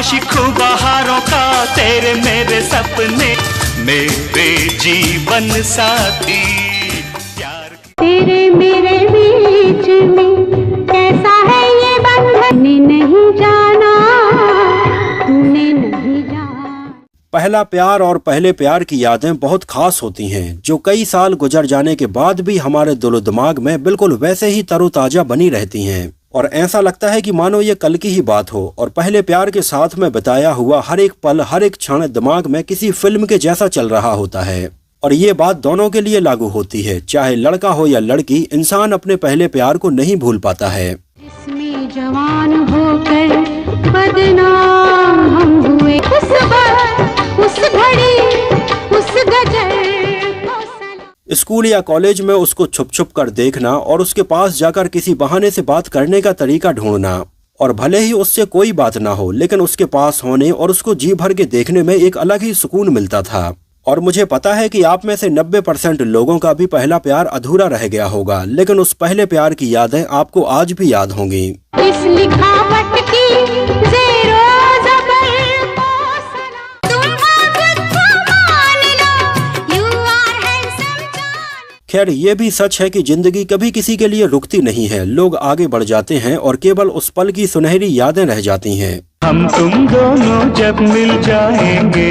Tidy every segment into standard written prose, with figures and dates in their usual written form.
आशिकों बहारों का तेरे मेरे सपने, मेरे जीवन साथी प्यार। तेरे मेरे बीच में कैसा है ये बंधन, नहीं जाना तूने नहीं जाना। पहला प्यार और पहले प्यार की यादें बहुत खास होती हैं, जो कई साल गुजर जाने के बाद भी हमारे दिलो दिमाग में बिल्कुल वैसे ही तरोताजा बनी रहती हैं और ऐसा लगता है कि मानो ये कल की ही बात हो। और पहले प्यार के साथ में बिताया हुआ हर एक पल, हर एक क्षण दिमाग में किसी फिल्म के जैसा चल रहा होता है। और ये बात दोनों के लिए लागू होती है, चाहे लड़का हो या लड़की, इंसान अपने पहले प्यार को नहीं भूल पाता है। जिसमें जवान होकर बदनाम हम हुए, उस वक्त, उस घड़ी, उस गजल को सलाम। स्कूल या कॉलेज में उसको छुप छुप कर देखना और उसके पास जाकर किसी बहाने से बात करने का तरीका ढूंढना, और भले ही उससे कोई बात ना हो लेकिन उसके पास होने और उसको जी भर के देखने में एक अलग ही सुकून मिलता था। और मुझे पता है कि आप में से 90% लोगों का भी पहला प्यार अधूरा रह गया होगा, लेकिन उस पहले प्यार की यादें आपको आज भी याद होंगी। इस लिखावट की ज़ेरो ज़बर को सलाम। तुम खुद को मान लो, you are handsome जान। खैर ये भी सच है कि जिंदगी कभी किसी के लिए रुकती नहीं है, लोग आगे बढ़ जाते हैं और केवल उस पल की सुनहरी यादें रह जाती हैं। हम तुम दोनों जब मिल जाएंगे,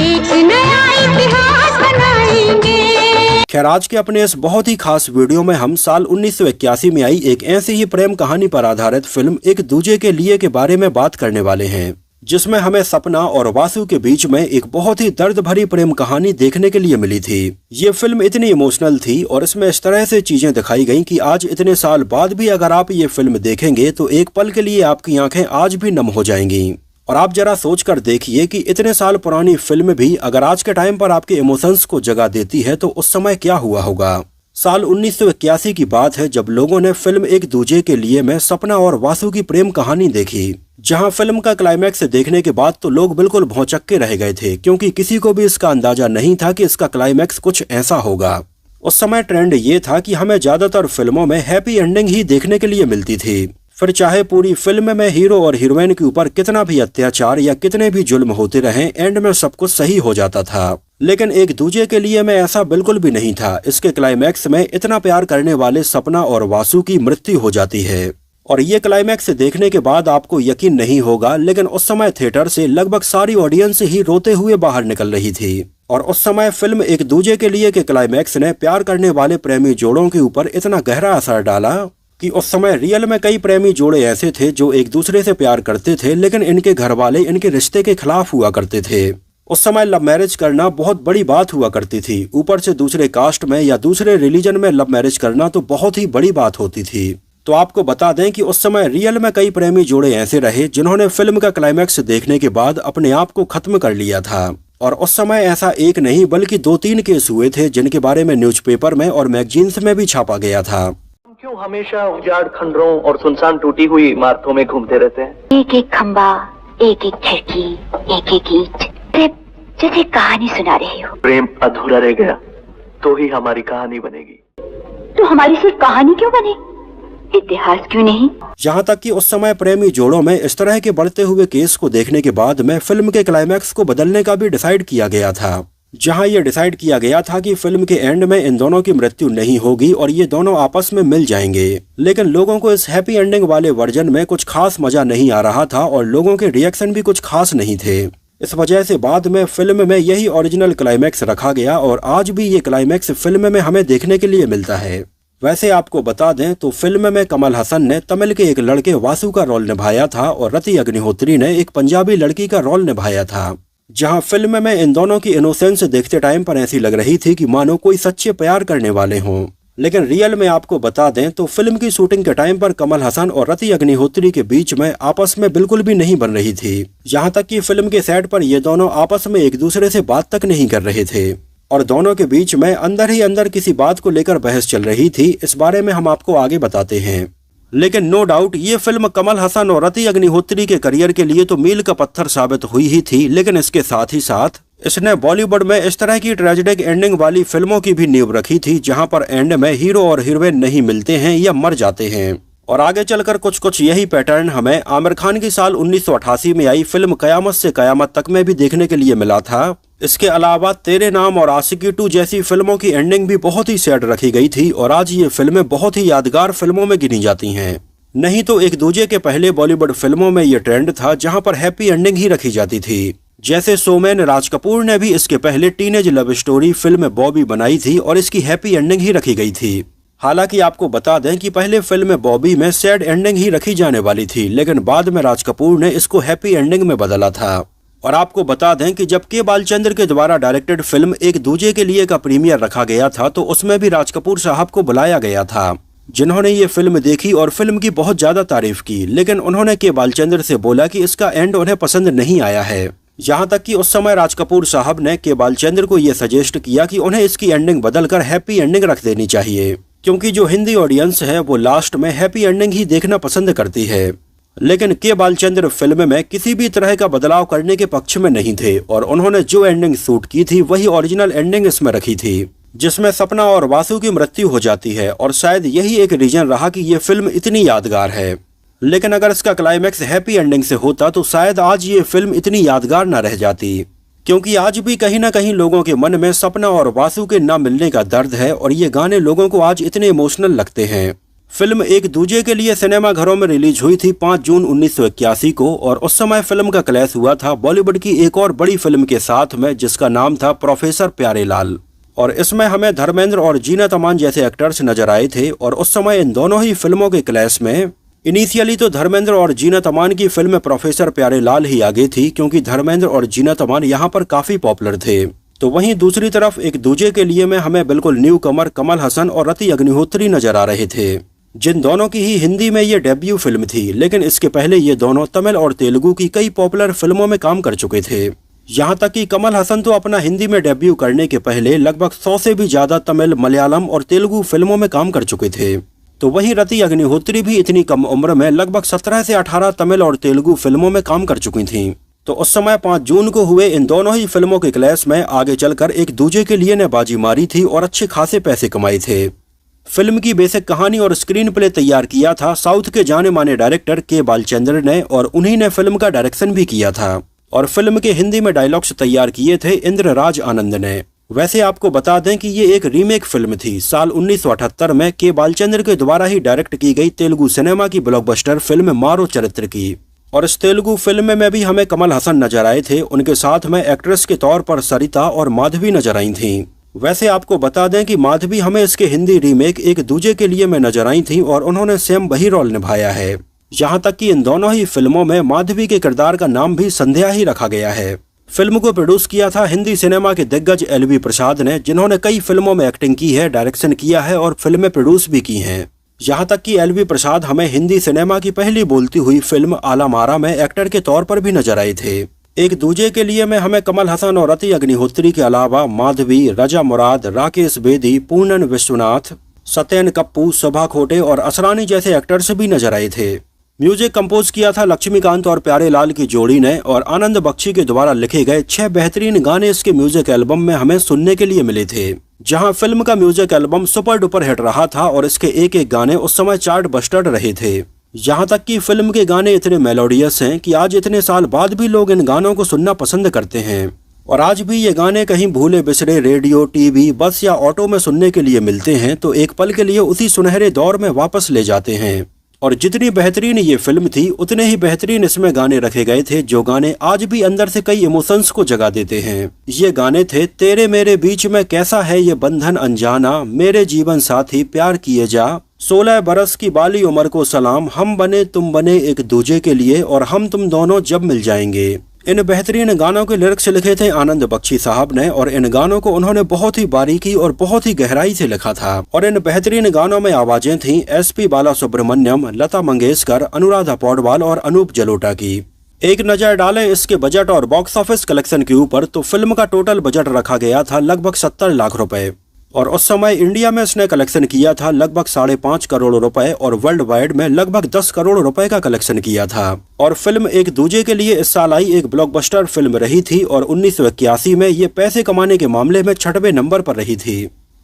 एक नया इतिहास बनाएंगे। खैर आज के अपने इस बहुत ही खास वीडियो में हम साल 1981 में आई एक ऐसी ही प्रेम कहानी पर आधारित फिल्म एक दूजे के लिए के बारे में बात करने वाले हैं, जिसमें हमें सपना और वासु के बीच में एक बहुत ही दर्द भरी प्रेम कहानी देखने के लिए मिली थी। ये फिल्म इतनी इमोशनल थी और इसमें इस तरह से चीजें दिखाई गईं कि आज इतने साल बाद भी अगर आप ये फिल्म देखेंगे तो एक पल के लिए आपकी आंखें आज भी नम हो जाएंगी। और आप जरा सोच कर देखिए कि इतने साल पुरानी फिल्म भी अगर आज के टाइम पर आपके इमोशंस को जगा देती है तो उस समय क्या हुआ होगा। साल 1981 की बात है जब लोगों ने फिल्म एक दूजे के लिए में सपना और वासु की प्रेम कहानी देखी, जहां फिल्म का क्लाइमैक्स देखने के बाद तो लोग बिल्कुल भौचक्के रह गए थे, क्योंकि किसी को भी इसका अंदाजा नहीं था कि इसका क्लाइमैक्स कुछ ऐसा होगा। उस समय ट्रेंड ये था कि हमें ज्यादातर फिल्मों में हैप्पी एंडिंग ही देखने के लिए मिलती थी, फिर चाहे पूरी फिल्म में हीरो और हीरोइन के ऊपर कितना भी अत्याचार या कितने भी जुल्म होते रहें, एंड में सब कुछ सही हो जाता था। लेकिन एक दूजे के लिए में ऐसा बिल्कुल भी नहीं था। इसके क्लाइमैक्स में इतना प्यार करने वाले सपना और वासु की मृत्यु हो जाती है और ये क्लाइमैक्स देखने के बाद आपको यकीन नहीं होगा, लेकिन उस समय थिएटर से लगभग सारी ऑडियंस ही रोते हुए बाहर निकल रही थी। और उस समय फिल्म एक दूजे के लिए के क्लाइमैक्स ने प्यार करने वाले प्रेमी जोड़ों के ऊपर इतना गहरा असर डाला कि उस समय रियल में कई प्रेमी जोड़े ऐसे थे जो एक दूसरे से प्यार करते थे, लेकिन इनके घर वाले इनके रिश्ते के खिलाफ हुआ करते थे। उस समय लव मैरिज करना बहुत बड़ी बात हुआ करती थी, ऊपर से दूसरे कास्ट में या दूसरे रिलीजन में लव मैरिज करना तो बहुत ही बड़ी बात होती थी। तो आपको बता दें कि उस समय रियल में कई प्रेमी जोड़े ऐसे रहे जिन्होंने फिल्म का क्लाइमैक्स देखने के बाद अपने आप को खत्म कर लिया था। और उस समय ऐसा एक नहीं बल्कि 2-3 केस हुए थे जिनके बारे में न्यूज़पेपर में और मैगजीन्स में भी छापा गया था। क्यों हमेशा उजाड़ खंडरों और सुनसान टूटी हुई इमारतों में घूमते रहते हैं? एक एक खंबा, एक एक खिड़की, एक एक ईंट, जैसे कहानी सुना रहे हो। प्रेम अधूरा रह गया तो ही हमारी कहानी बनेगी। तो हमारी सिर्फ कहानी क्यों बने, इतिहास क्यों नहीं? यहाँ तक कि उस समय प्रेमी जोड़ों में इस तरह के बढ़ते हुए केस को देखने के बाद में फिल्म के क्लाइमैक्स को बदलने का भी डिसाइड किया गया था, जहाँ ये डिसाइड किया गया था कि फिल्म के एंड में इन दोनों की मृत्यु नहीं होगी और ये दोनों आपस में मिल जाएंगे। लेकिन लोगों को इस हैप्पी एंडिंग वाले वर्जन में कुछ खास मजा नहीं आ रहा था और लोगों के रिएक्शन भी कुछ खास नहीं थे। इस वजह से बाद में फिल्म में यही ओरिजिनल क्लाइमैक्स रखा गया और आज भी ये क्लाइमैक्स फिल्म में हमें देखने के लिए मिलता है। वैसे आपको बता दें तो फिल्म में कमल हसन ने तमिल के एक लड़के वासु का रोल निभाया था और रति अग्निहोत्री ने एक पंजाबी लड़की का रोल निभाया था, जहां फिल्म में इन दोनों की इनोसेंस देखते टाइम पर ऐसी लग रही थी कि मानो कोई सच्चे प्यार करने वाले हों। लेकिन रियल में आपको बता दें तो फिल्म की शूटिंग के टाइम पर कमल हसन और रति अग्निहोत्री के बीच में आपस में बिल्कुल भी नहीं बन रही थी। यहाँ तक कि फिल्म के सेट पर ये दोनों आपस में एक दूसरे से बात तक नहीं कर रहे थे और दोनों के बीच में अंदर ही अंदर किसी बात को लेकर बहस चल रही थी। इस बारे में हम आपको आगे बताते हैं। लेकिन नो डाउट ये फिल्म कमल हसन और रति अग्निहोत्री के करियर के लिए तो मील का पत्थर साबित हुई ही थी, लेकिन इसके साथ ही साथ इसने बॉलीवुड में इस तरह की ट्रेजिडिक एंडिंग वाली फिल्मों की भी नींव रखी थी, जहां पर एंड में हीरो और हीरोइन नहीं मिलते हैं या मर जाते हैं। और आगे चलकर कुछ कुछ यही पैटर्न हमें आमिर खान की साल 1988 में आई फिल्म कयामत से कयामत तक में भी देखने के लिए मिला था। इसके अलावा तेरे नाम और आशिकी 2 जैसी फिल्मों की एंडिंग भी बहुत ही सैड रखी गई थी और आज ये फिल्में बहुत ही यादगार फिल्मों में गिनी जाती हैं। नहीं तो एक दूजे के पहले बॉलीवुड फिल्मों में ये ट्रेंड था जहां पर हैप्पी एंडिंग ही रखी जाती थी। जैसे शोमैन राज कपूर ने भी इसके पहले teenage love story film Bobby बनाई थी और इसकी हैप्पी एंडिंग ही रखी गई थी। हालांकि आपको बता दें कि पहले फिल्म बॉबी में सैड एंडिंग ही रखी जाने वाली थी, लेकिन बाद में राज कपूर ने इसको हैप्पी एंडिंग में बदला था। और आपको बता दें कि जब के बालचंद्र के द्वारा डायरेक्टेड फिल्म एक दूजे के लिए का प्रीमियर रखा गया था तो उसमें भी राज कपूर साहब को बुलाया गया था, जिन्होंने ये फिल्म देखी और फिल्म की बहुत ज्यादा तारीफ की। लेकिन उन्होंने के बालचंद्र से बोला कि इसका एंड उन्हें पसंद नहीं आया है। यहाँ तक कि उस समय राज कपूर साहब ने के बालचंद्र को ये सजेस्ट किया कि उन्हें इसकी एंडिंग बदलकर हैप्पी एंडिंग रख देनी चाहिए, क्योंकि जो हिंदी ऑडियंस है वो लास्ट में हैप्पी एंडिंग ही देखना पसंद करती है। लेकिन के बालचंद्र फिल्म में किसी भी तरह का बदलाव करने के पक्ष में नहीं थे और उन्होंने जो एंडिंग शूट की थी वही ओरिजिनल एंडिंग इसमें रखी थी, जिसमें सपना और वासु की मृत्यु हो जाती है। और शायद यही एक रीजन रहा कि ये फिल्म इतनी यादगार है। लेकिन अगर इसका क्लाइमैक्स हैप्पी एंडिंग से होता तो शायद आज ये फिल्म इतनी यादगार न रह जाती, क्योंकि आज भी कहीं ना कहीं लोगों के मन में सपना और वासु के न मिलने का दर्द है और ये गाने लोगों को आज इतने इमोशनल लगते हैं। फिल्म एक दूजे के लिए सिनेमा घरों में रिलीज हुई थी 5 जून 1981 को और उस समय फिल्म का क्लैश हुआ था बॉलीवुड की एक और बड़ी फिल्म के साथ में, जिसका नाम था प्रोफेसर प्यारेलाल। और इसमें हमें धर्मेंद्र और जीनत अमान जैसे एक्टर्स नजर आए थे। और उस समय इन दोनों ही फिल्मों के क्लैश में इनिशियली तो धर्मेंद्र और जीनत अमान की फिल्म प्रोफेसर प्यारेलाल ही आगे थी, क्योंकि धर्मेंद्र और जीनत अमान यहाँ पर काफी पॉपुलर थे। तो वहीं दूसरी तरफ एक दूजे के लिए में हमें बिल्कुल न्यू कमर कमल हसन और रति अग्निहोत्री नजर आ रहे थे, जिन दोनों की ही हिंदी में ये डेब्यू फिल्म थी। लेकिन इसके पहले ये दोनों तमिल और तेलुगु की कई पॉपुलर फिल्मों में काम कर चुके थे। यहाँ तक कि कमल हसन तो अपना हिंदी में डेब्यू करने के पहले लगभग 100 से भी ज्यादा तमिल, मलयालम और तेलुगु फिल्मों में काम कर चुके थे। तो वहीं रति अग्निहोत्री भी इतनी कम उम्र में लगभग 17 से 18 तमिल और तेलुगु फिल्मों में काम कर चुकी थीं। तो उस समय 5 जून को हुए इन दोनों ही फिल्मों के क्लैश में आगे चलकर एक दूजे के लिए ने बाजी मारी थी और अच्छे खासे पैसे कमाए थे। फिल्म की बेसिक कहानी और स्क्रीन प्ले तैयार किया था साउथ के जाने माने डायरेक्टर के बालचंद्र ने और उन्हीं ने फिल्म का डायरेक्शन भी किया था। और फिल्म के हिंदी में डायलॉग्स तैयार किए थे इंद्रराज आनंद ने। वैसे आपको बता दें कि ये एक रीमेक फिल्म थी साल 1978 में के बालचंद्र के द्वारा ही डायरेक्ट की गई तेलुगु सिनेमा की ब्लॉकबस्टर फिल्म मारो चरित्र की। और इस तेलुगु फिल्म में भी हमें कमल हसन नजर आए थे, उनके साथ में एक्ट्रेस के तौर पर सरिता और माधवी नजर आई थीं। वैसे आपको बता दें कि माधवी हमें इसके हिंदी रीमेक एक दूजे के लिए में नजर आई थी और उन्होंने सेम वही रोल निभाया है। यहाँ तक कि इन दोनों ही फिल्मों में माधवी के किरदार का नाम भी संध्या ही रखा गया है। फिल्म को प्रोड्यूस किया था हिंदी सिनेमा के दिग्गज LV प्रसाद ने, जिन्होंने कई फिल्मों में एक्टिंग की है, डायरेक्शन किया है और फिल्में प्रोड्यूस भी की हैं। यहाँ तक कि LV प्रसाद हमें हिंदी सिनेमा की पहली बोलती हुई फिल्म आला मारा में एक्टर के तौर पर भी नजर आए थे। एक दूजे के लिए में हमें कमल हसन और रति अग्निहोत्री के अलावा माधवी, रजा मुराद, राकेश बेदी, पूनन विश्वनाथ, सत्यन कप्पू, शोभा खोटे और असरानी जैसे एक्टर्स भी नजर आए थे। म्यूजिक कंपोज किया था लक्ष्मीकांत और प्यारेलाल की जोड़ी ने और आनंद बख्शी के द्वारा लिखे गए 6 बेहतरीन गाने इसके म्यूजिक एल्बम में हमें सुनने के लिए मिले थे। जहां फिल्म का music album super duper hit रहा था और इसके एक एक गाने उस समय चार्ट बस्टर रहे थे। यहाँ तक कि फिल्म के गाने इतने मेलोडियस हैं कि आज इतने साल बाद भी लोग इन गानों को सुनना पसंद करते हैं। और आज भी ये गाने कहीं भूले बिसरे रेडियो, टीवी, बस या ऑटो में सुनने के लिए मिलते हैं तो एक पल के लिए उसी सुनहरे दौर में वापस ले जाते हैं। और जितनी बेहतरीन ये फिल्म थी उतने ही बेहतरीन इसमें गाने रखे गए थे, जो गाने आज भी अंदर से कई इमोशंस को जगा देते हैं। ये गाने थे तेरे मेरे बीच में कैसा है ये बंधन अनजाना, मेरे जीवन साथी प्यार किए जा, 16 बरस की बाली उम्र को सलाम, हम बने तुम बने एक दूजे के लिए और हम तुम दोनों जब मिल जाएंगे। इन बेहतरीन गानों के लिरिक्स लिखे थे आनंद बख्शी साहब ने और इन गानों को उन्होंने बहुत ही बारीकी और बहुत ही गहराई से लिखा था। और इन बेहतरीन गानों में आवाजें थीं SP बालासुब्रमण्यम, लता मंगेशकर, अनुराधा पौडवाल और अनूप जलोटा की। एक नजर डालें इसके बजट और बॉक्स ऑफिस कलेक्शन के ऊपर तो फिल्म का टोटल बजट रखा गया था लगभग 70 लाख रुपए और उस समय इंडिया में इसने कलेक्शन किया था लगभग 5.5 करोड़ रुपए और वर्ल्ड वाइड में लगभग 10 करोड़ रुपए का कलेक्शन किया था। और फिल्म एक दूजे के लिए इस साल आई एक ब्लॉकबस्टर फिल्म रही थी और 1981 में ये पैसे कमाने के मामले में 6वें नंबर पर रही थी।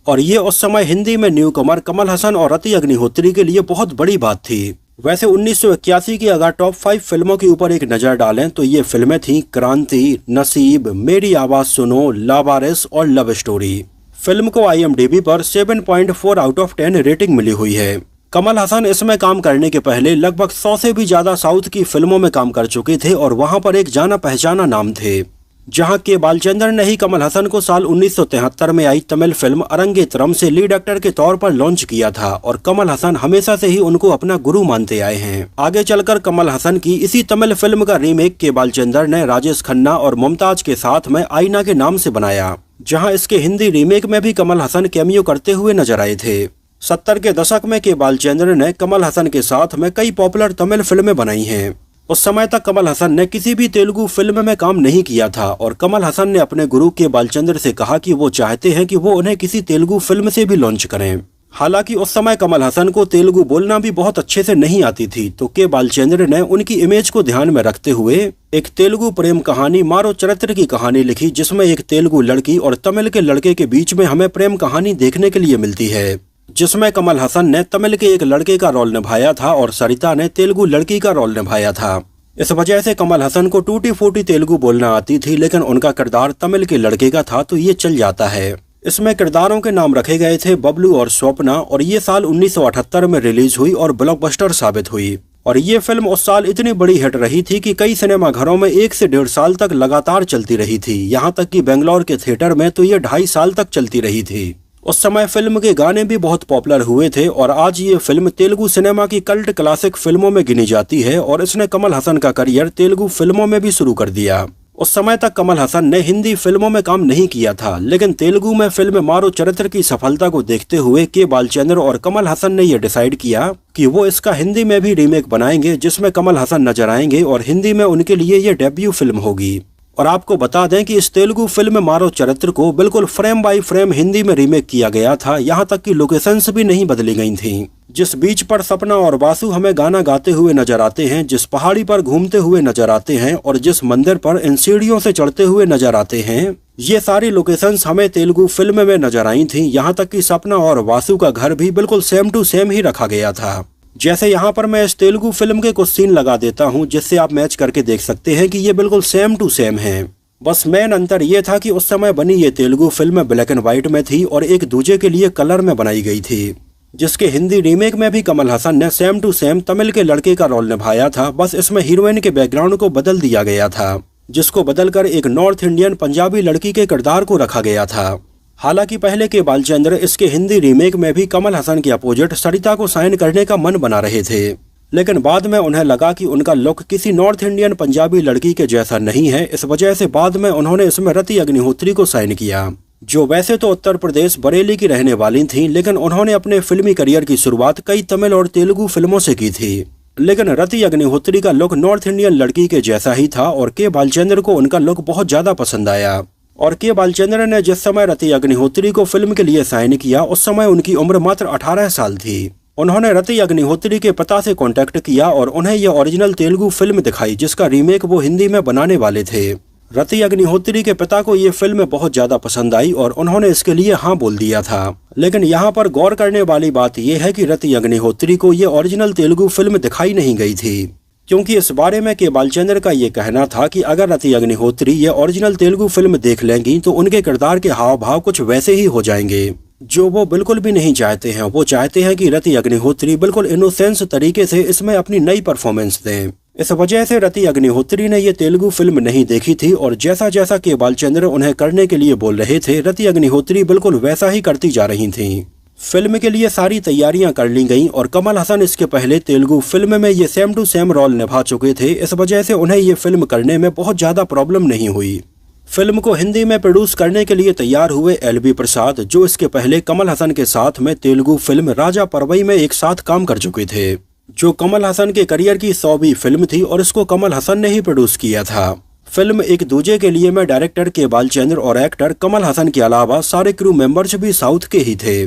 और ये उस समय हिंदी में न्यू कमर कमल हसन और रति अग्निहोत्री के लिए बहुत बड़ी बात थी। वैसे 1981 की अगर टॉप 5 फिल्मों के ऊपर एक नज़र डालें तो ये फिल्में थीं क्रांति, नसीब, मेरी आवाज़ सुनो, लावारिस और लव स्टोरी। फिल्म को IMDb पर 7.4 आउट ऑफ 10 रेटिंग मिली हुई है। कमल हसन इसमें काम करने के पहले लगभग 100 से भी ज्यादा साउथ की फिल्मों में काम कर चुके थे और वहां पर एक जाना पहचाना नाम थे। जहां के बालचंद्र ने ही कमल हसन को साल 1973 में आई तमिल फिल्म अरंगेत्रम से लीड एक्टर के तौर पर लॉन्च किया था और कमल हसन हमेशा से ही उनको अपना गुरु मानते आए हैं। आगे चलकर कमल हसन की इसी तमिल फिल्म का रीमेक के बालचंद्र ने राजेश खन्ना और मुमताज के साथ में आईना के नाम से बनाया, जहां इसके हिंदी रीमेक में भी कमल हसन कैमियो करते हुए नजर आए थे। 70 के दशक में के बालचंद्र ने कमल हसन के साथ में कई पॉपुलर तमिल फिल्में बनाई हैं। उस समय तक कमल हसन ने किसी भी तेलुगु फिल्म में काम नहीं किया था और कमल हसन ने अपने गुरु के बालचंद्र से कहा कि वो चाहते हैं कि वो उन्हें किसी तेलुगु फिल्म से भी लॉन्च करें। हालांकि उस समय कमल हसन को तेलुगु बोलना भी बहुत अच्छे से नहीं आती थी, तो के बालचंद्र ने उनकी इमेज को ध्यान में रखते हुए एक तेलुगु प्रेम कहानी मारो चरित्र की कहानी लिखी, जिसमें एक तेलुगु लड़की और तमिल के लड़के के बीच में हमें प्रेम कहानी देखने के लिए मिलती है, जिसमें कमल हसन ने तमिल के एक लड़के का रोल निभाया था और सरिता ने तेलुगु लड़की का रोल निभाया था। इस वजह से कमल हसन को टूटी फूटी तेलुगु बोलना आती थी, लेकिन उनका किरदार तमिल के लड़के का था तो ये चल जाता है। इसमें किरदारों के नाम रखे गए थे बबलू और स्वप्ना और ये साल 1978 में रिलीज हुई और ब्लॉकबस्टर साबित हुई। और ये फिल्म उस साल इतनी बड़ी हिट रही थी कि कई सिनेमा घरों में 1 से 1.5 साल तक लगातार चलती रही थी। यहाँ तक कि बेंगलोर के थिएटर में तो ये 2.5 साल तक चलती रही थी। उस समय फिल्म के गाने भी बहुत पॉपुलर हुए थे और आज ये फिल्म तेलुगु सिनेमा की कल्ट क्लासिक फिल्मों में गिनी जाती है और इसने कमल हसन का करियर तेलुगु फिल्मों में भी शुरू कर दिया। उस समय तक कमल हसन ने हिंदी फिल्मों में काम नहीं किया था, लेकिन तेलुगु में फिल्म मारो चरित्र की सफलता को देखते हुए के बालचंद्र और कमल हसन ने यह डिसाइड किया कि वो इसका हिंदी में भी रीमेक बनाएंगे, जिसमें कमल हसन नजर आएंगे और हिंदी में उनके लिए ये डेब्यू फिल्म होगी। और आपको बता दें कि इस तेलुगु फिल्म मारो चरित्र को बिल्कुल फ्रेम बाय फ्रेम हिंदी में रीमेक किया गया था, यहाँ तक कि लोकेशंस भी नहीं बदली गई थीं। जिस बीच पर सपना और वासु हमें गाना गाते हुए नजर आते हैं, जिस पहाड़ी पर घूमते हुए नजर आते हैं और जिस मंदिर पर इन सीढ़ियों से चढ़ते हुए नजर आते हैं, ये सारी लोकेशंस हमें तेलुगु फिल्म में नजर आई थी। यहाँ तक कि सपना और वासु का घर भी बिल्कुल सेम टू सेम ही रखा गया था। जैसे यहाँ पर मैं इस तेलुगु फिल्म के कुछ सीन लगा देता हूँ, जिससे आप मैच करके देख सकते हैं कि ये बिल्कुल सेम टू सेम है। बस मेन अंतर ये था कि उस समय बनी ये Telugu film black and white में थी और एक दूजे के लिए कलर में बनाई गई थी। जिसके हिंदी रीमेक में भी कमल हसन ने सेम टू सेम तमिल के लड़के का रोल निभाया था, बस इसमें हीरोइन के बैकग्राउंड को बदल दिया गया था, जिसको बदलकर एक नॉर्थ इंडियन पंजाबी लड़की के किरदार को रखा गया था। हालांकि पहले के बालचंद्र इसके हिंदी रीमेक में भी कमल हसन के अपोजिट सरिता को साइन करने का मन बना रहे थे, लेकिन बाद में उन्हें लगा कि उनका लुक किसी नॉर्थ इंडियन पंजाबी लड़की के जैसा नहीं है। इस वजह से बाद में उन्होंने इसमें रति अग्निहोत्री को साइन किया, जो वैसे तो उत्तर प्रदेश बरेली की रहने वाली थीं, लेकिन उन्होंने अपने फिल्मी करियर की शुरुआत कई तमिल और तेलुगु फिल्मों से की थी। लेकिन रति अग्निहोत्री का लुक नॉर्थ इंडियन लड़की के जैसा ही था और के बालचंद्र को उनका लुक बहुत ज्यादा पसंद आया। और के बालचंद्र ने जिस समय रति अग्निहोत्री को फिल्म के लिए साइन किया, उस समय उनकी उम्र मात्र 18 साल थी। उन्होंने रति अग्निहोत्री के पिता से कांटेक्ट किया और उन्हें यह ओरिजिनल तेलुगु फिल्म दिखाई, जिसका रीमेक वो हिंदी में बनाने वाले थे। रति अग्निहोत्री के पिता को ये फिल्म बहुत ज्यादा पसंद आई और उन्होंने इसके लिए हाँ बोल दिया था। लेकिन यहाँ पर गौर करने वाली बात यह है कि रति अग्निहोत्री को ये ओरिजिनल तेलुगु फिल्म दिखाई नहीं गई थी, क्योंकि इस बारे में के बालचंद्र का ये कहना था कि अगर रति अग्निहोत्री ये ओरिजिनल तेलुगु फिल्म देख लेंगी तो उनके किरदार के हाव भाव कुछ वैसे ही हो जाएंगे, जो वो बिल्कुल भी नहीं चाहते हैं। वो चाहते हैं कि रति अग्निहोत्री बिल्कुल इनोसेंस तरीके से इसमें अपनी नई परफॉर्मेंस दें। इस वजह से रति अग्निहोत्री ने ये तेलुगु फिल्म नहीं देखी थी और जैसा जैसा के बालचंद्र उन्हें करने के लिए बोल रहे थे, रति अग्निहोत्री बिल्कुल वैसा ही करती जा रही थी। फिल्म के लिए सारी तैयारियां कर ली गईं और कमल हसन इसके पहले तेलुगु फिल्म में ये सेम टू सेम रोल निभा चुके थे। इस वजह से उन्हें ये फिल्म करने में बहुत ज्यादा प्रॉब्लम नहीं हुई। फिल्म को हिंदी में प्रोड्यूस करने के लिए तैयार हुए LB प्रसाद, जो इसके पहले कमल हसन के साथ में तेलुगु फिल्म राजा परवई में एक साथ काम कर चुके थे, जो कमल हसन के करियर की 100वीं फिल्म थी और इसको कमल हसन ने ही प्रोड्यूस किया था। फिल्म एक दूजे के लिए में डायरेक्टर के बालचंद्र और एक्टर कमल हसन के अलावा सारे क्रू मेंबर्स भी साउथ के ही थे।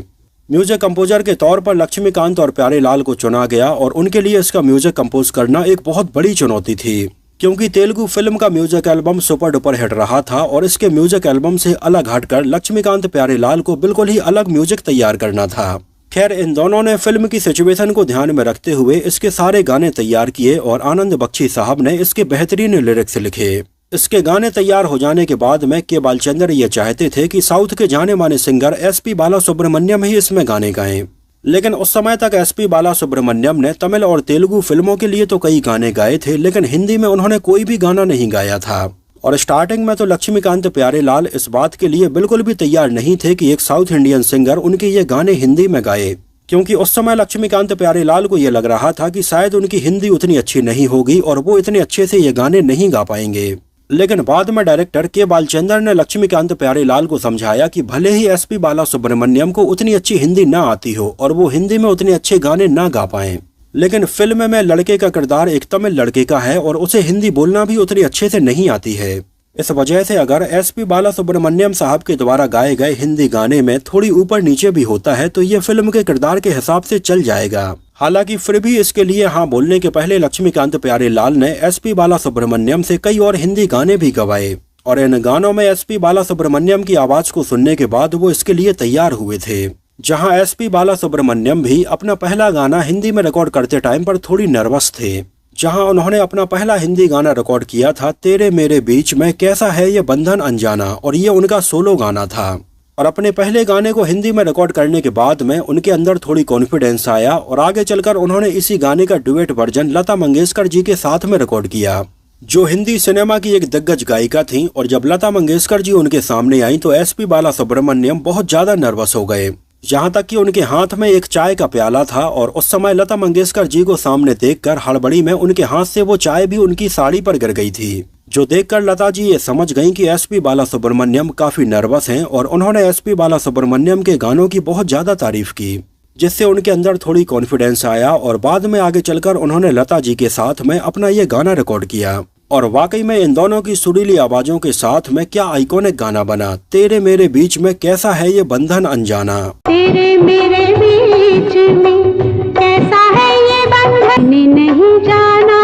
म्यूजिक कंपोजर के तौर पर लक्ष्मीकांत और प्यारेलाल को चुना गया और उनके लिए इसका म्यूजिक कंपोज करना एक बहुत बड़ी चुनौती थी। क्योंकि तेलुगु फिल्म का music album super duper hit रहा था और इसके म्यूजिक एल्बम से अलग हटकर लक्ष्मीकांत प्यारेलाल को बिल्कुल ही अलग म्यूजिक तैयार करना था। खैर, इन दोनों ने फिल्म की सिचुएशन को ध्यान में रखते हुए इसके सारे गाने तैयार किए और आनंद बख्शी साहब ने इसके बेहतरीन लिरिक्स लिखे। इसके गाने तैयार हो जाने के बाद में के बालचंद्र ये चाहते थे कि साउथ के जाने माने सिंगर SP बालासुब्रमण्यम ही इसमें गाने गाएं, लेकिन उस समय तक SP बालासुब्रमण्यम ने तमिल और तेलुगु फिल्मों के लिए तो कई गाने गाए थे, लेकिन हिंदी में उन्होंने कोई भी गाना नहीं गाया था। और स्टार्टिंग में तो लक्ष्मीकांत प्यारेलाल इस बात के लिए बिल्कुल भी तैयार नहीं थे कि एक साउथ इंडियन सिंगर उनके ये गाने हिंदी में गाए, क्योंकि उस समय लक्ष्मीकांत प्यारेलाल को ये लग रहा था कि शायद उनकी हिंदी उतनी अच्छी नहीं होगी और वो इतने अच्छे से ये गाने नहीं गा पाएंगे। लेकिन बाद में डायरेक्टर के बालचंद्र ने लक्ष्मीकांत प्यारेलाल को समझाया कि भले ही SP बालासुब्रमण्यम को उतनी अच्छी हिंदी ना आती हो और वो हिंदी में उतने अच्छे गाने ना गा पाएं, लेकिन फिल्म में लड़के का किरदार एक तमिल लड़के का है और उसे हिंदी बोलना भी उतनी अच्छे से नहीं आती है। इस वजह से अगर SP बालासुब्रमण्यम साहब के द्वारा गाए गए हिंदी गाने में थोड़ी ऊपर नीचे भी होता है तो ये फिल्म के किरदार के हिसाब से चल जाएगा। हालांकि फिर भी इसके लिए हाँ बोलने के पहले लक्ष्मीकांत प्यारेलाल ने SP बालासुब्रमण्यम से कई और हिंदी गाने भी गवाए और इन गानों में SP बालासुब्रमण्यम की आवाज को सुनने के बाद वो इसके लिए तैयार हुए थे। जहां SP बालासुब्रमण्यम भी अपना पहला गाना हिंदी में रिकॉर्ड करते टाइम पर थोड़ी नर्वस थे, जहां उन्होंने अपना पहला हिंदी गाना रिकॉर्ड किया था तेरे मेरे बीच में कैसा है ये बंधन अनजाना, और ये उनका सोलो गाना था। और अपने पहले गाने को हिंदी में रिकॉर्ड करने के बाद में उनके अंदर थोड़ी कॉन्फिडेंस आया और आगे चलकर उन्होंने इसी गाने का डुएट वर्जन लता मंगेशकर जी के साथ में रिकॉर्ड किया, जो हिंदी सिनेमा की एक दिग्गज गायिका थी। और जब लता मंगेशकर जी उनके सामने आई तो SP बालासुब्रमण्यम बहुत ज्यादा नर्वस हो गए, जहां तक कि उनके हाथ में एक चाय का प्याला था और उस समय लता मंगेशकर जी को सामने देखकर हड़बड़ी में उनके हाथ से वो चाय भी उनकी साड़ी पर गिर गई थी, जो देखकर लता जी ये समझ गईं कि SP बालासुब्रमण्यम काफी नर्वस हैं और उन्होंने SP बालासुब्रमण्यम के गानों की बहुत ज्यादा तारीफ की, जिससे उनके अंदर थोड़ी कॉन्फिडेंस आया और बाद में आगे चलकर उन्होंने लता जी के साथ में अपना ये गाना रिकॉर्ड किया। और वाकई में इन दोनों की सुरीली आवाजों के साथ में क्या आइकॉनिक गाना बना, तेरे मेरे बीच में कैसा है ये बंधन अनजाना। तेरे मेरे बीच में कैसा है ये बंधन, नहीं जाना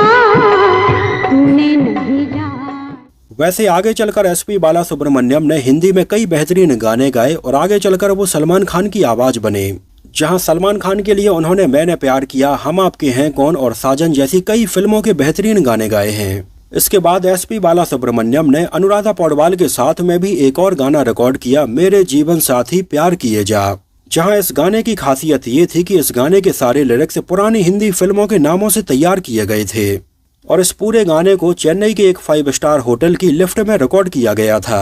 तूने नहीं जाना। वैसे आगे चलकर SP बालासुब्रमण्यम ने हिंदी में कई बेहतरीन गाने गाए और आगे चलकर वो सलमान खान की आवाज बने, जहां सलमान खान के लिए उन्होंने मैंने प्यार किया, हम आपके हैं कौन और साजन जैसी कई फिल्मों के बेहतरीन गाने गाए हैं। इसके बाद SP बालासुब्रमण्यम ने अनुराधा पौडवाल के साथ में भी एक और गाना रिकॉर्ड किया, मेरे जीवन साथी प्यार किए जा, जहां इस गाने की खासियत ये थी कि इस गाने के सारे लिरिक्स पुरानी हिंदी फिल्मों के नामों से तैयार किए गए थे और इस पूरे गाने को चेन्नई के एक 5 स्टार होटल की लिफ्ट में रिकॉर्ड किया गया था।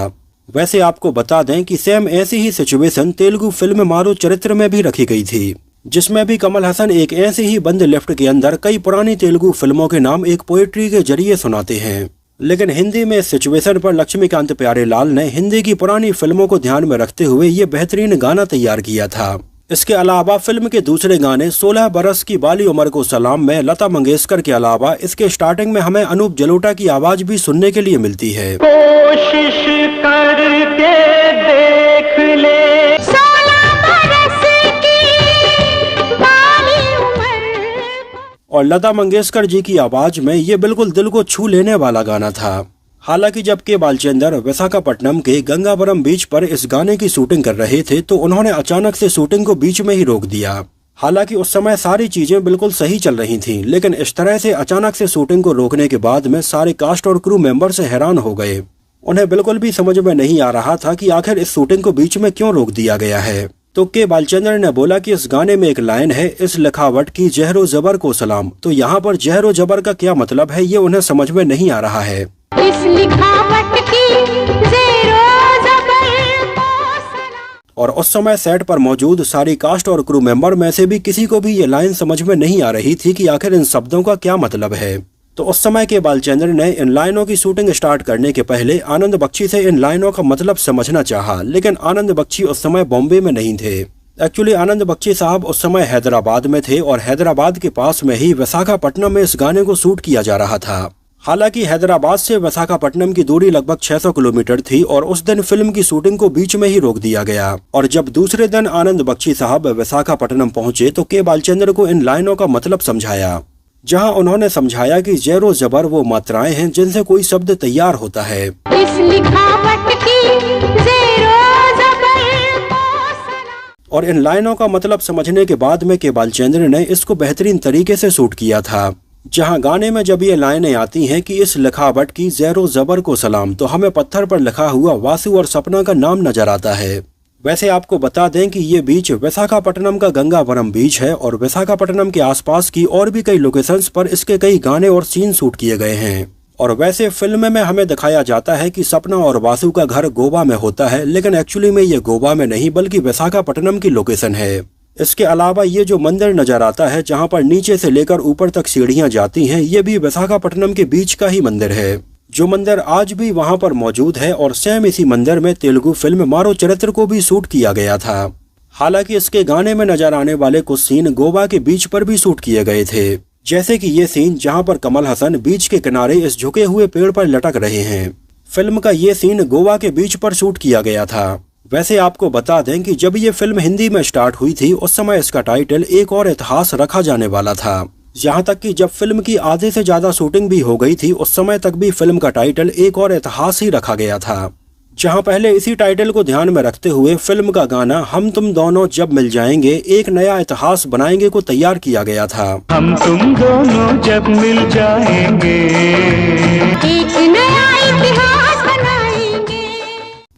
वैसे आपको बता दें कि सेम ऐसी ही सिचुएशन तेलुगु फिल्म मारू चरित्र में भी रखी गई थी, जिसमें भी कमल हसन एक ऐसे ही बंद लिफ्ट के अंदर कई पुरानी तेलुगु फिल्मों के नाम एक पोएट्री के जरिए सुनाते हैं। लेकिन हिंदी में इस सिचुएशन पर लक्ष्मीकांत प्यारेलाल ने हिंदी की पुरानी फिल्मों को ध्यान में रखते हुए ये बेहतरीन गाना तैयार किया था। इसके अलावा फिल्म के दूसरे गाने 16 बरस की बाली उम्र को सलाम में लता मंगेशकर के अलावा इसके स्टार्टिंग में हमें अनूप जलोटा की आवाज भी सुनने के लिए मिलती है। कोशिश करके देख ले, 16 बरस की बाली उम्र। और लता मंगेशकर जी की आवाज में ये बिल्कुल दिल को छू लेने वाला गाना था। हालांकि जब के बालचंद्र विशाखापट्टनम के गंगावरम बीच पर इस गाने की शूटिंग कर रहे थे तो उन्होंने अचानक से शूटिंग को बीच में ही रोक दिया। हालांकि उस समय सारी चीजें बिल्कुल सही चल रही थीं, लेकिन इस तरह से अचानक से शूटिंग को रोकने के बाद में सारे कास्ट और क्रू मेंबर से हैरान हो गए। उन्हें बिल्कुल भी समझ में नहीं आ रहा था कि आखिर इस शूटिंग को बीच में क्यों रोक दिया गया है। तो के बालचंद्र ने बोला कि इस गाने में एक लाइन है, इस लिखावट की जहरो जबर को सलाम। तो यहाँ पर जहरो जबर का क्या मतलब है ये उन्हें समझ में नहीं आ रहा है। इस लिखावट की ज़ेरो ज़बर को सलाम। और उस समय सेट पर मौजूद सारी कास्ट और क्रू मेंबर में से भी किसी को भी ये लाइन समझ में नहीं आ रही थी कि आखिर इन शब्दों का क्या मतलब है। तो उस समय के बालचंद्र ने इन लाइनों की शूटिंग स्टार्ट करने के पहले आनंद बख्शी से इन लाइनों का मतलब समझना चाहा, लेकिन आनंद बख्शी उस समय बॉम्बे में नहीं थे। एक्चुअली आनंद बख्शी साहब उस समय हैदराबाद में थे और हैदराबाद के पास में ही विशाखापट्टनम में इस गाने को शूट किया जा रहा था। हालांकि हैदराबाद से विशाखापट्टनम की दूरी लगभग 600 किलोमीटर थी और उस दिन फिल्म की शूटिंग को बीच में ही रोक दिया गया। और जब दूसरे दिन आनंद बख्शी साहब विशाखापट्टनम पहुंचे तो के बालचंद्र को इन लाइनों का मतलब समझाया। जहां उन्होंने समझाया कि ज़ेर ज़बर वो मात्राएं हैं जिनसे कोई शब्द तैयार होता है। इस लिखावट की ज़ेरो ज़बर को सलाम। और इन लाइनों का मतलब समझने के बाद में के बालचंद्र ने इसको बेहतरीन तरीके से शूट किया था। जहां गाने में जब ये लाइनें आती हैं कि इस लिखावट की ज़ेरो ज़बर को सलाम, तो हमें पत्थर पर लिखा हुआ वासु और सपना का नाम नजर आता है। वैसे आपको बता दें कि ये बीच विशाखापट्टनम का गंगावरम बीच है और विशाखापट्टनम के आसपास की और भी कई लोकेशंस पर इसके कई गाने और सीन शूट किए गए हैं। और वैसे फिल्म में हमें दिखाया जाता है कि सपना और वासु का घर गोवा में होता है, लेकिन एक्चुअली में ये गोवा में नहीं बल्कि विशाखापट्टनम की लोकेशन है। इसके अलावा ये जो मंदिर नजर आता है जहाँ पर नीचे से लेकर ऊपर तक सीढ़ियाँ जाती हैं, ये भी विशाखापट्टनम के बीच का ही मंदिर है, जो मंदिर आज भी वहां पर मौजूद है। और सेम इसी मंदिर में तेलुगु फिल्म मारो चरित्र को भी शूट किया गया था। हालांकि इसके गाने में नजर आने वाले कुछ सीन गोवा के बीच पर भी शूट किए गए थे, जैसे कि ये सीन जहां पर कमल हसन बीच के किनारे इस झुके हुए पेड़ पर लटक रहे हैं। फिल्म का ये सीन गोवा के बीच पर शूट किया गया था। वैसे आपको बता दें कि जब ये फिल्म हिंदी में स्टार्ट हुई थी उस समय इसका टाइटल एक और इतिहास रखा जाने वाला था। यहाँ तक कि जब फिल्म की आधे से ज्यादा शूटिंग भी हो गई थी उस समय तक भी फिल्म का टाइटल एक और इतिहास ही रखा गया था। जहाँ पहले इसी टाइटल को ध्यान में रखते हुए फिल्म का गाना हम तुम दोनों जब मिल जाएंगे एक नया इतिहास बनाएंगे को तैयार किया गया था। हम तुम दोनों जब मिल जाएंगे एक नया इतिहास बनाएंगे।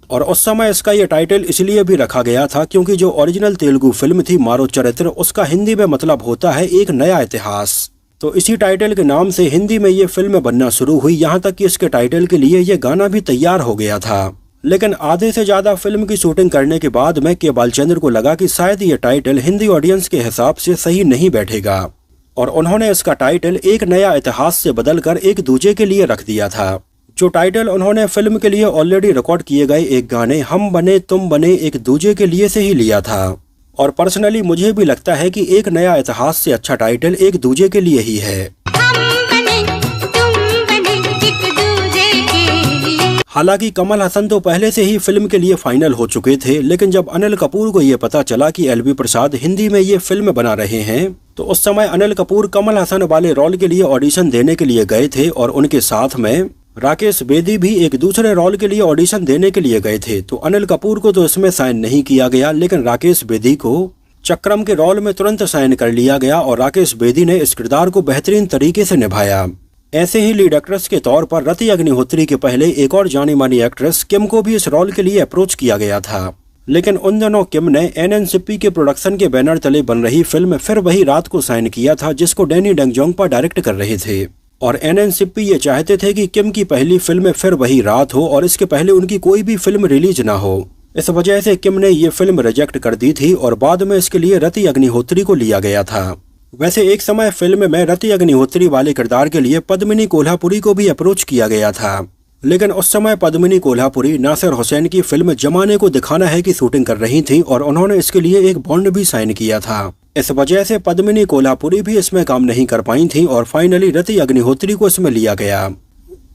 और उस समय इसका ये टाइटल इसलिए भी रखा गया था क्योंकि जो ओरिजिनल तेलुगु फिल्म थी मारो चरित्र, उसका हिंदी में मतलब होता है एक नया इतिहास। तो इसी टाइटल के नाम से हिंदी में ये फिल्म बनना शुरू हुई, यहाँ तक कि इसके टाइटल के लिए ये गाना भी तैयार हो गया था। लेकिन आधे से ज्यादा फिल्म की शूटिंग करने के बाद में के बालचंद्र को लगा कि शायद ये टाइटल हिंदी ऑडियंस के हिसाब से सही नहीं बैठेगा, और उन्होंने इसका टाइटल एक नया इतिहास से बदलकर एक दूजे के लिए रख दिया था। जो टाइटल उन्होंने फिल्म के लिए ऑलरेडी रिकॉर्ड किए गए एक गाने हम बने तुम बने एक दूजे के लिए से ही लिया था। और पर्सनली मुझे भी लगता है कि एक नया इतिहास से अच्छा टाइटल एक दूजे के लिए ही है। हम बने तुम बने एक दूजे के लिए। हालांकि कमल हसन तो पहले से ही फिल्म के लिए फाइनल हो चुके थे, लेकिन जब अनिल कपूर को ये पता चला कि एलवी प्रसाद हिंदी में ये फिल्म बना रहे हैं, तो उस समय अनिल कपूर कमल हसन वाले रोल के लिए ऑडिशन देने के लिए गए थे और उनके साथ में राकेश बेदी भी एक दूसरे रोल के लिए ऑडिशन देने के लिए गए थे। तो अनिल कपूर को तो इसमें साइन नहीं किया गया, लेकिन राकेश बेदी को चक्रम के रोल में तुरंत साइन कर लिया गया और राकेश बेदी ने इस किरदार को बेहतरीन तरीके से निभाया। ऐसे ही लीड एक्ट्रेस के तौर पर रति अग्निहोत्री के पहले एक और जानी मानी एक्ट्रेस किम को भी इस रोल के लिए अप्रोच किया गया था, लेकिन उन दिनों किम ने एनएनसीपी के प्रोडक्शन के बैनर तले बन रही फिल्म फिर वही रात को साइन किया था, जिसको डैनी डेंगजोंगपा डायरेक्ट कर रहे थे। और एनएनसीपी ये चाहते थे कि किम की पहली फिल्म फिर वही रात हो और इसके पहले उनकी कोई भी फिल्म रिलीज ना हो। इस वजह से किम ने ये फिल्म रिजेक्ट कर दी थी और बाद में इसके लिए रति अग्निहोत्री को लिया गया था। वैसे एक समय फिल्म में रति अग्निहोत्री वाले किरदार के लिए पद्मिनी कोल्हापुरी को भी अप्रोच किया गया था, लेकिन उस समय पद्मिनी कोल्हापुरी नासिर हुसैन की फिल्म जमाने को दिखाना है की शूटिंग कर रही थी और उन्होंने इसके लिए एक बॉन्ड भी साइन किया था। इस वजह से पद्मिनी कोल्हापुरी भी इसमें काम नहीं कर पाई थी और फाइनली रति अग्निहोत्री को इसमें लिया गया।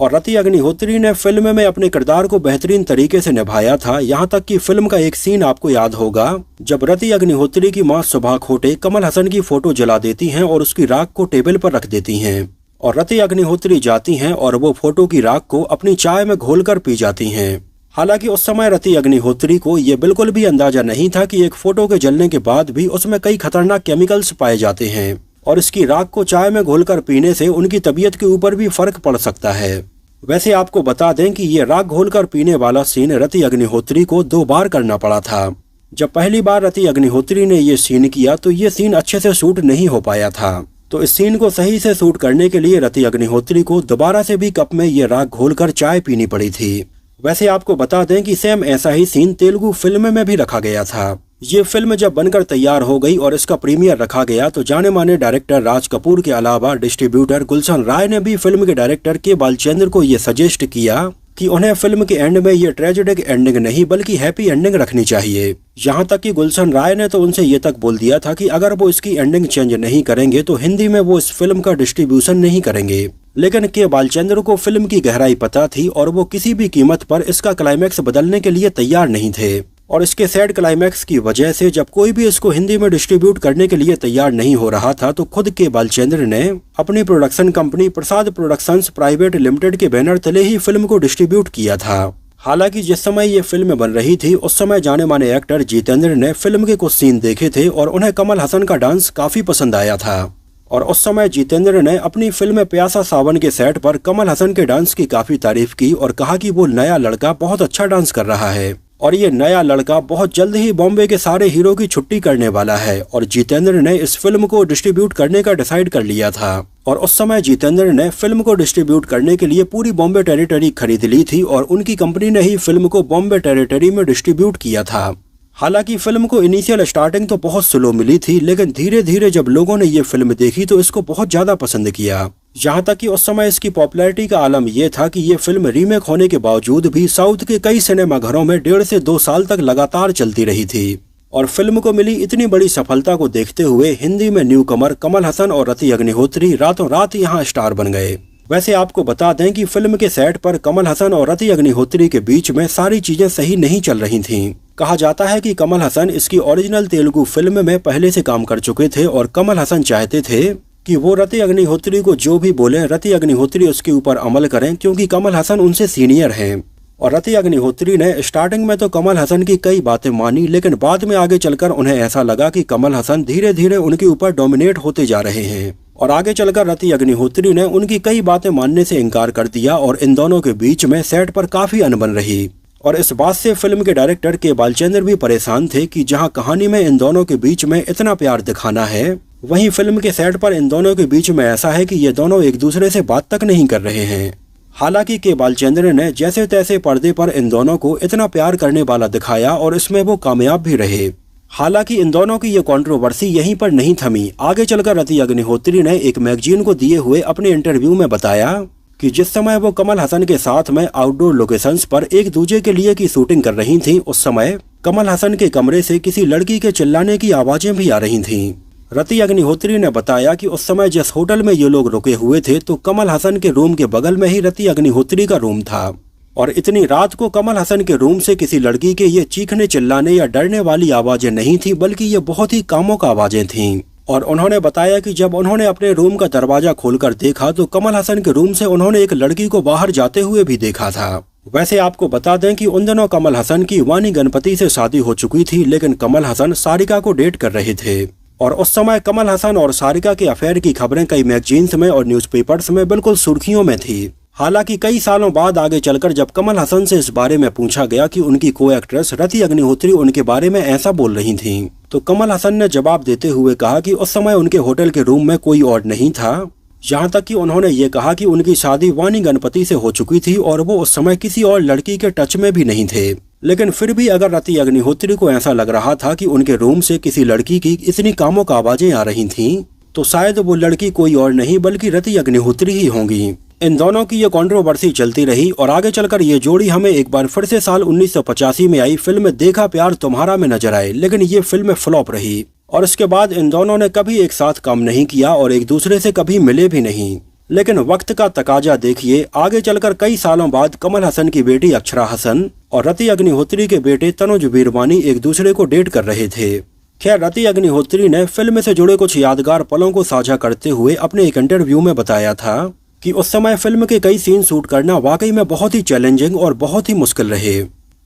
और रति अग्निहोत्री ने फिल्म में अपने किरदार को बेहतरीन तरीके से निभाया था। यहाँ तक कि फिल्म का एक सीन आपको याद होगा जब रति अग्निहोत्री की मां सुभा खोटे कमल हसन की फोटो जला देती हैं और उसकी राख को टेबल पर रख देती हैं, और रति अग्निहोत्री जाती हैं और वो फोटो की राख को अपनी चाय में घोलकर पी जाती हैं। हालांकि उस समय रति अग्निहोत्री को ये बिल्कुल भी अंदाजा नहीं था कि एक फोटो के जलने के बाद भी उसमें कई खतरनाक केमिकल्स पाए जाते हैं और इसकी राख को चाय में घोलकर पीने से उनकी तबीयत के ऊपर भी फर्क पड़ सकता है। वैसे आपको बता दें कि ये राख घोलकर पीने वाला सीन रति अग्निहोत्री को 2 बार करना पड़ा था। जब पहली बार रति अग्निहोत्री ने ये सीन किया तो ये सीन अच्छे से शूट नहीं हो पाया था, तो इस सीन को सही से शूट करने के लिए रति अग्निहोत्री को दोबारा से भी कप में ये राख घोलकर चाय पीनी पड़ी थी। वैसे आपको बता दें कि सेम ऐसा ही सीन तेलुगु फिल्म में भी रखा गया था। ये फिल्म जब बनकर तैयार हो गई और इसका प्रीमियर रखा गया तो जाने माने डायरेक्टर राज कपूर के अलावा डिस्ट्रीब्यूटर गुलशन राय ने भी फिल्म के डायरेक्टर के बालचंद्र को ये सजेस्ट किया कि उन्हें फिल्म के एंड में ये ट्रेजेडिक एंडिंग नहीं बल्कि हैप्पी एंडिंग रखनी चाहिए। यहाँ तक कि गुलशन राय ने तो उनसे ये तक बोल दिया था कि अगर वो इसकी एंडिंग चेंज नहीं करेंगे तो हिंदी में वो इस फिल्म का डिस्ट्रीब्यूशन नहीं करेंगे। लेकिन के बालचंद्र को फिल्म की गहराई पता थी और वो किसी भी कीमत पर इसका क्लाइमैक्स बदलने के लिए तैयार नहीं थे। और इसके सैड क्लाइमैक्स की वजह से जब कोई भी इसको हिंदी में डिस्ट्रीब्यूट करने के लिए तैयार नहीं हो रहा था तो खुद के बालचंद्र ने अपनी प्रोडक्शन कंपनी प्रसाद प्रोडक्शंस प्राइवेट लिमिटेड के बैनर तले ही फिल्म को डिस्ट्रीब्यूट किया था। हालांकि जिस समय ये फिल्म बन रही थी उस समय जाने माने एक्टर जितेंद्र ने फिल्म के कुछ सीन देखे थे और उन्हें कमल हसन का डांस काफी पसंद आया था। और उस समय जितेंद्र ने अपनी फिल्म प्यासा सावन के सेट पर कमल हसन के डांस की काफी तारीफ की और कहा कि वो नया लड़का बहुत अच्छा डांस कर रहा है और ये नया लड़का बहुत जल्द ही बॉम्बे के सारे हीरो की छुट्टी करने वाला है। और जितेंद्र ने इस फिल्म को डिस्ट्रीब्यूट करने का डिसाइड कर लिया था और उस समय जितेंद्र ने फिल्म को डिस्ट्रीब्यूट करने के लिए पूरी बॉम्बे टेरिटरी खरीद ली थी और उनकी कंपनी ने ही फिल्म को बॉम्बे टेरिटरी में डिस्ट्रीब्यूट किया था। हालांकि फिल्म को इनिशियल स्टार्टिंग तो बहुत स्लो मिली थी, लेकिन धीरे धीरे जब लोगों ने ये फिल्म देखी तो इसको बहुत ज्यादा पसंद किया। यहाँ तक कि उस समय इसकी पॉपुलैरिटी का आलम यह था कि ये फिल्म रीमेक होने के बावजूद भी साउथ के कई सिनेमा घरों में 1.5 से 2 साल तक लगातार चलती रही थी। और फिल्म को मिली इतनी बड़ी सफलता को देखते हुए हिंदी में न्यू कमर कमल हसन और रति अग्निहोत्री रातों रात यहाँ स्टार बन गए। वैसे आपको बता दें कि फिल्म के सेट पर कमल हसन और रति अग्निहोत्री के बीच में सारी चीजें सही नहीं चल रही थीं। कहा जाता है कि कमल हसन इसकी ओरिजिनल तेलुगु फिल्म में पहले से काम कर चुके थे और कमल हसन चाहते थे कि वो रति अग्निहोत्री को जो भी बोले रति अग्निहोत्री उसके ऊपर अमल करें, क्योंकि कमल हसन उनसे सीनियर हैं। और रति अग्निहोत्री ने स्टार्टिंग में तो कमल हसन की कई बातें मानी, लेकिन बाद में आगे चलकर उन्हें ऐसा लगा कि कमल हसन धीरे धीरे उनके ऊपर डोमिनेट होते जा रहे हैं और आगे चलकर रति अग्निहोत्री ने उनकी कई बातें मानने से इनकार कर दिया और इन दोनों के बीच में सेट पर काफी अनबन रही। और इस बात से फिल्म के डायरेक्टर के बालचंद्र भी परेशान थे कि जहां कहानी में इन दोनों के बीच में इतना प्यार दिखाना है, वहीं फिल्म के सेट पर इन दोनों के बीच में ऐसा है कि ये दोनों एक दूसरे से बात तक नहीं कर रहे हैं। हालांकि के बालचंद्र ने जैसे तैसे पर्दे पर इन दोनों को इतना प्यार करने वाला दिखाया और इसमें वो कामयाब भी रहे। हालांकि इन दोनों की ये कंट्रोवर्सी यहीं पर नहीं थमी। आगे चलकर रति अग्निहोत्री ने एक मैगजीन को दिए हुए अपने इंटरव्यू में बताया कि जिस समय वो कमल हसन के साथ में आउटडोर लोकेशंस पर एक दूजे के लिए की शूटिंग कर रही थी, उस समय कमल हसन के कमरे से किसी लड़की के चिल्लाने की आवाजें भी आ रही थीं। रति अग्निहोत्री ने बताया कि उस समय जिस होटल में ये लोग रुके हुए थे तो कमल हसन के रूम के बगल में ही रति अग्निहोत्री का रूम था और इतनी रात को कमल हसन के रूम से किसी लड़की के ये चीखने चिल्लाने या डरने वाली आवाजें नहीं थी, बल्कि ये बहुत ही कामों का आवाजें थीं। और उन्होंने बताया कि जब उन्होंने अपने रूम का दरवाजा खोलकर देखा तो कमल हसन के रूम से उन्होंने एक लड़की को बाहर जाते हुए भी देखा था। वैसे आपको बता दें कि उन दिनों कमल हसन की वानी गणपति से शादी हो चुकी थी, लेकिन कमल हसन सारिका को डेट कर रहे थे और उस समय कमल हसन और सारिका के अफेयर की खबरें कई मैगजीन्स में और न्यूज़पेपर्स में बिल्कुल सुर्खियों में थी। हालांकि कई सालों बाद आगे चलकर जब कमल हसन से इस बारे में पूछा गया कि उनकी को एक्ट्रेस रति अग्निहोत्री उनके बारे में ऐसा बोल रही थीं, तो कमल हसन ने जवाब देते हुए कहा कि उस समय उनके होटल के रूम में कोई और नहीं था। यहाँ तक कि उन्होंने ये कहा कि उनकी शादी वानी गणपति से हो चुकी थी और वो उस समय किसी और लड़की के टच में भी नहीं थे। लेकिन फिर भी अगर रति अग्निहोत्री को ऐसा लग रहा था कि उनके रूम से किसी लड़की की इतनी कामों का आवाजें आ रही थीं, तो शायद वो लड़की कोई और नहीं बल्कि रति अग्निहोत्री ही होंगी। इन दोनों की ये कंट्रोवर्सी चलती रही और आगे चलकर ये जोड़ी हमें एक बार फिर से साल 1985 में आई फिल्म देखा प्यार तुम्हारा में नजर आए, लेकिन ये फिल्म फ्लॉप रही और इसके बाद इन दोनों ने कभी एक साथ काम नहीं किया और एक दूसरे से कभी मिले भी नहीं। लेकिन वक्त का तकाजा देखिए, आगे चलकर कई सालों बाद कमल हसन की बेटी अक्षरा हसन और रति अग्निहोत्री के बेटे तनुज वीरवानी एक दूसरे को डेट कर रहे थे। खैर, रति अग्निहोत्री ने फिल्म से जुड़े कुछ यादगार पलों को साझा करते हुए अपने एक इंटरव्यू में बताया था कि उस समय फिल्म के कई सीन शूट करना वाकई में बहुत ही चैलेंजिंग और बहुत ही मुश्किल रहे।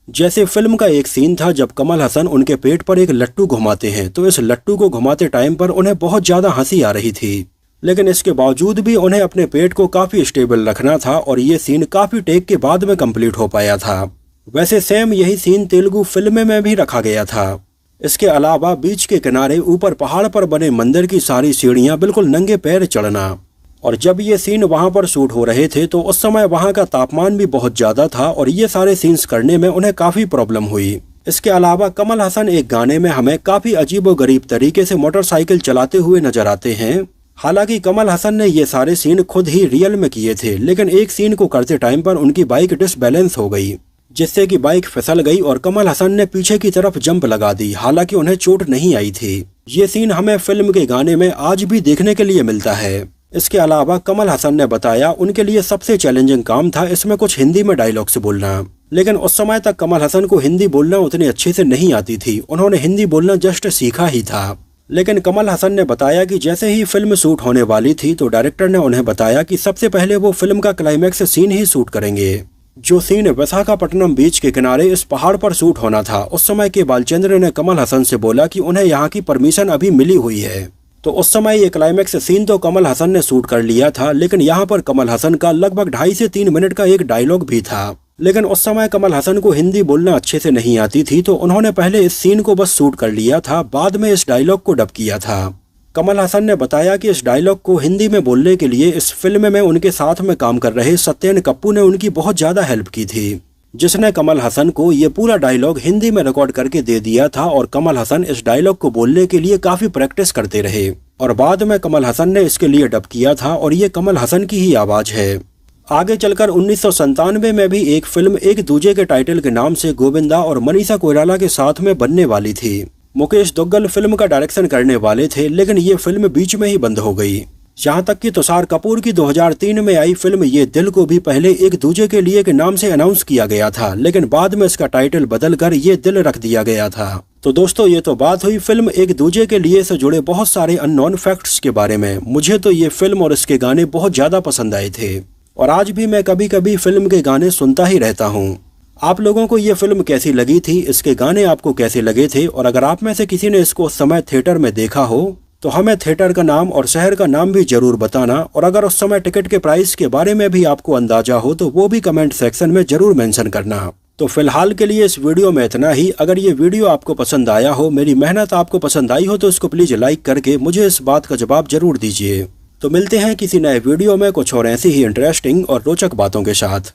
जैसे फिल्म का एक सीन था जब कमल हसन उनके पेट पर एक लट्टू घुमाते हैं, तो इस लट्टू को घुमाते टाइम पर उन्हें बहुत ज्यादा हंसी आ रही थी, लेकिन इसके बावजूद भी उन्हें अपने पेट को काफी स्टेबल रखना था और ये सीन काफी टेक के बाद में कंप्लीट हो पाया था। वैसे सेम यही सीन तेलुगु फिल्म में भी रखा गया था। इसके अलावा बीच के किनारे ऊपर पहाड़ पर बने मंदिर की सारी सीढ़ियां बिल्कुल नंगे पैर चढ़ना, और जब ये सीन वहां पर शूट हो रहे थे तो उस समय वहां का तापमान भी बहुत ज्यादा था और ये सारे सीन्स करने में उन्हें काफी प्रॉब्लम हुई। इसके अलावा कमल हसन एक गाने में हमें काफी अजीबोगरीब तरीके से मोटरसाइकिल चलाते हुए नजर आते हैं। हालांकि कमल हसन ने ये सारे सीन खुद ही रियल में किए थे, लेकिन एक सीन को करते टाइम पर उनकी बाइक डिसबैलेंस हो गई, जिससे कि बाइक फिसल गई और कमल हसन ने पीछे की तरफ जंप लगा दी। हालांकि उन्हें चोट नहीं आई थी। ये सीन हमें फिल्म के गाने में आज भी देखने के लिए मिलता है। इसके अलावा कमल हसन ने बताया उनके लिए सबसे चैलेंजिंग काम था इसमें कुछ हिंदी में डायलॉग्स बोलना। लेकिन उस समय तक कमल हसन को हिंदी बोलना उतनी अच्छे से नहीं आती थी। उन्होंने हिंदी बोलना जस्ट सीखा ही था। लेकिन कमल हसन ने बताया कि जैसे ही फिल्म शूट होने वाली थी तो डायरेक्टर ने उन्हें बताया कि सबसे पहले वो फिल्म का क्लाइमैक्स सीन ही शूट करेंगे, जो सीन विशाखापट्टनम बीच के किनारे इस पहाड़ पर शूट होना था। उस समय के बालचंद्र ने कमल हसन से बोला कि उन्हें यहाँ की परमिशन अभी मिली हुई है। तो उस समय ये क्लाइमैक्स सीन तो कमल हसन ने शूट कर लिया था, लेकिन यहाँ पर कमल हसन का लगभग 2.5 से 3 मिनट का एक डायलॉग भी था। लेकिन उस समय कमल हसन को हिंदी बोलना अच्छे से नहीं आती थी, तो उन्होंने पहले इस सीन को बस शूट कर लिया था, बाद में इस डायलॉग को डब किया था। कमल हसन ने बताया कि इस डायलॉग को हिंदी में बोलने के लिए इस फिल्म में उनके साथ में काम कर रहे सत्येन कप्पू ने उनकी बहुत ज्यादा हेल्प की थी, जिसने कमल हसन को ये पूरा डायलॉग हिंदी में रिकॉर्ड करके दे दिया था। और कमल हसन इस डायलॉग को बोलने के लिए काफी प्रैक्टिस करते रहे और बाद में कमल हसन ने इसके लिए डब किया था और ये कमल हसन की ही आवाज है। आगे चलकर 1997 में भी एक फिल्म एक दूजे के टाइटल के नाम से गोविंदा और मनीषा कोइराला के साथ में बनने वाली थी। मुकेश दुग्गल फिल्म का डायरेक्शन करने वाले थे, लेकिन ये फिल्म बीच में ही बंद हो गई। यहाँ तक कि तुषार कपूर की 2003 में आई फिल्म ये दिल को भी पहले एक दूजे के लिए के नाम से अनाउंस किया गया था, लेकिन बाद में इसका टाइटल बदलकर ये दिल रख दिया गया था। तो दोस्तों, ये तो बात हुई फिल्म एक दूजे के लिए से जुड़े बहुत सारे अननोन फैक्ट्स के बारे में। मुझे तो ये फिल्म और इसके गाने बहुत ज्यादा पसंद आए थे और आज भी मैं कभी कभी फिल्म के गाने सुनता ही रहता हूँ। आप लोगों को ये फिल्म कैसी लगी थी, इसके गाने आपको कैसे लगे थे, और अगर आप में से किसी ने इसको उस समय थिएटर में देखा हो तो हमें थिएटर का नाम और शहर का नाम भी जरूर बताना। और अगर उस समय टिकट के प्राइस के बारे में भी आपको अंदाजा हो तो वो भी कमेंट सेक्शन में जरूर मेंशन करना। तो फिलहाल के लिए इस वीडियो में इतना ही। अगर ये वीडियो आपको पसंद आया हो, मेरी मेहनत आपको पसंद आई हो, तो इसको प्लीज लाइक करके मुझे इस बात का जवाब जरूर दीजिए। तो मिलते हैं किसी नए वीडियो में कुछ और ऐसी ही इंटरेस्टिंग और रोचक बातों के साथ।